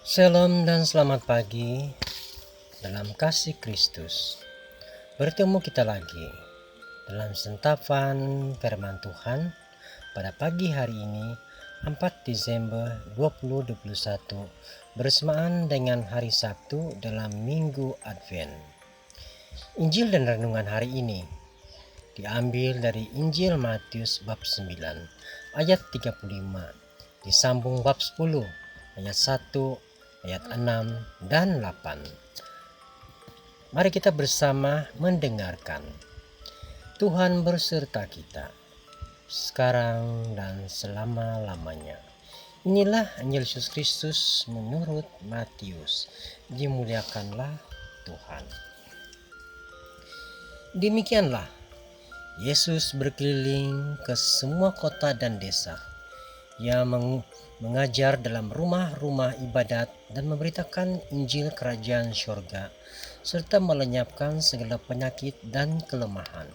Shalom dan selamat pagi dalam kasih Kristus. Bertemu kita lagi dalam sentapan firman Tuhan pada pagi hari ini 4 Desember 2021 bersamaan dengan hari Sabtu dalam Minggu Advent. Injil dan renungan hari ini diambil dari Injil Matius bab 9 ayat 35, disambung bab 10 ayat 1, ayat 6 dan 8. Mari kita bersama mendengarkan. Tuhan berserta kita sekarang dan selama-lamanya. Inilah Injil Yesus Kristus menurut Matius. Dimuliakanlah Tuhan. Demikianlah Yesus berkeliling ke semua kota dan desa. Ia mengajar dalam rumah-rumah ibadat dan memberitakan Injil Kerajaan Syurga, serta melenyapkan segala penyakit dan kelemahan.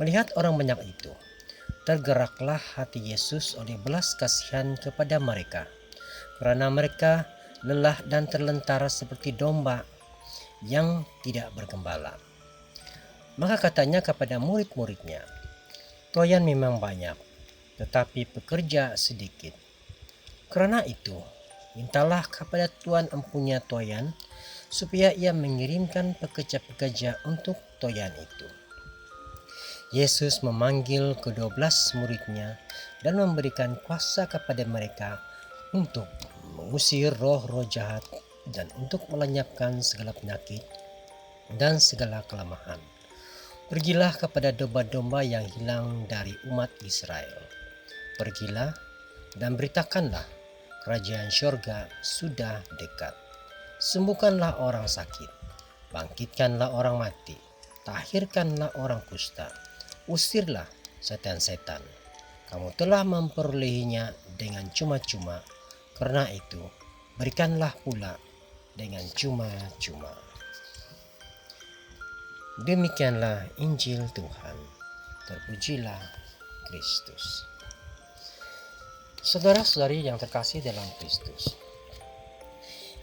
Melihat orang banyak itu, tergeraklah hati Yesus oleh belas kasihan kepada mereka, karena mereka lelah dan terlentar seperti domba yang tidak bergembala. Maka katanya kepada murid-muridnya, "Tuayan memang banyak, tetapi pekerja sedikit. Karena itu, mintalah kepada Tuhan empunya tuayan, supaya ia mengirimkan pekerja-pekerja untuk tuayan itu." Yesus memanggil ke-12 muridnya dan memberikan kuasa kepada mereka untuk mengusir roh-roh jahat dan untuk melenyapkan segala penyakit dan segala kelemahan. Pergilah kepada domba-domba yang hilang dari umat Israel. Pergilah dan beritakanlah, kerajaan syurga sudah dekat. Sembuhkanlah orang sakit, bangkitkanlah orang mati, tahirkanlah orang kusta, usirlah setan-setan. Kamu telah memperolehinya dengan cuma-cuma, karena itu berikanlah pula dengan cuma-cuma. Demikianlah Injil Tuhan. Terpujilah Kristus. Saudara-saudari yang terkasih dalam Kristus,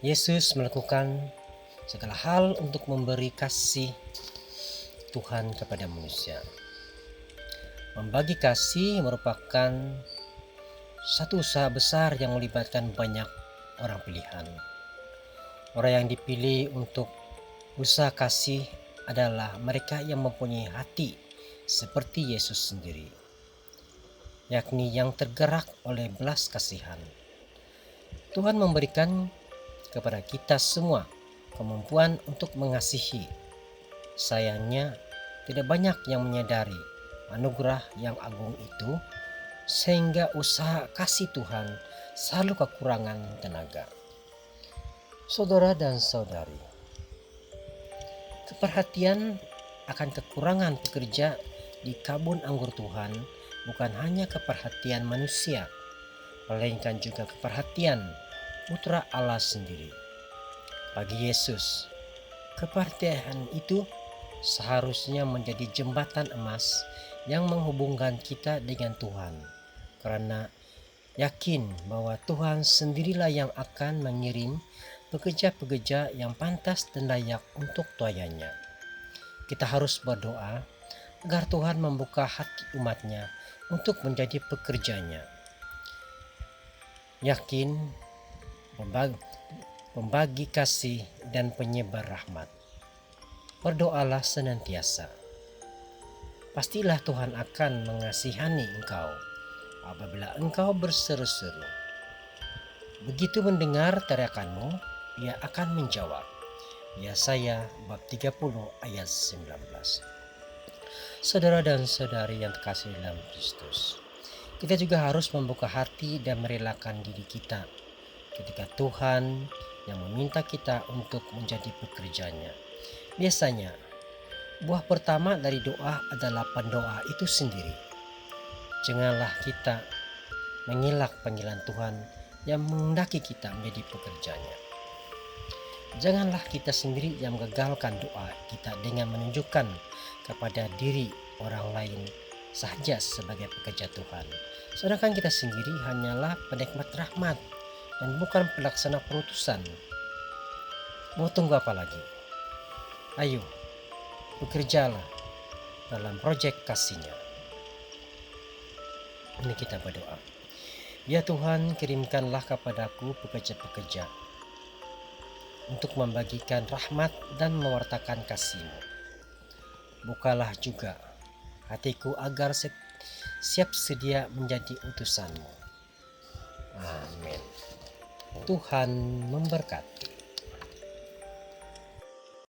Yesus melakukan segala hal untuk memberi kasih Tuhan kepada manusia. Membagi kasih merupakan satu usaha besar yang melibatkan banyak orang pilihan. Orang yang dipilih untuk usaha kasih adalah mereka yang mempunyai hati seperti Yesus sendiri, yakni yang tergerak oleh belas kasihan. Tuhan memberikan kepada kita semua kemampuan untuk mengasihi. Sayangnya, tidak banyak yang menyadari anugerah yang agung itu, sehingga usaha kasih Tuhan selalu kekurangan tenaga. Saudara dan saudari, keperhatian akan kekurangan pekerja di kebun anggur Tuhan bukan hanya keperhatian manusia, melainkan juga keperhatian Putra Allah sendiri. Bagi Yesus, keperhatian itu seharusnya menjadi jembatan emas yang menghubungkan kita dengan Tuhan, karena yakin bahwa Tuhan sendirilah yang akan mengirim pekerja-pekerja yang pantas dan layak untuk tuayannya. Kita harus berdoa agar Tuhan membuka hati umatnya untuk menjadi pekerjanya. Yakin, pembagi kasih dan penyebar rahmat. Berdoalah senantiasa. Pastilah Tuhan akan mengasihani engkau apabila engkau berseru-seru. Begitu mendengar teriakanmu, Ia akan menjawab. Yesaya bab 30 ayat 19. Saudara dan saudari yang terkasih dalam Kristus, kita juga harus membuka hati dan merelakan diri kita ketika Tuhan yang meminta kita untuk menjadi pekerjanya. Biasanya, buah pertama dari doa adalah pendoa itu sendiri. Janganlah kita mengelak panggilan Tuhan yang menghendaki kita menjadi pekerjanya. Janganlah kita sendiri yang menggagalkan doa kita dengan menunjukkan kepada diri orang lain saja sebagai pekerja Tuhan, sedangkan kita sendiri hanyalah penikmat rahmat dan bukan pelaksana perutusan. Mau tunggu apa lagi? Ayo, bekerjalah dalam proyek kasih-Nya. Ini kita berdoa. Ya Tuhan, kirimkanlah kepadaku pekerja-pekerja untuk membagikan rahmat dan mewartakan kasih-Mu. Bukalah juga hatiku agar siap sedia menjadi utusan-Mu. Amin. Tuhan memberkati.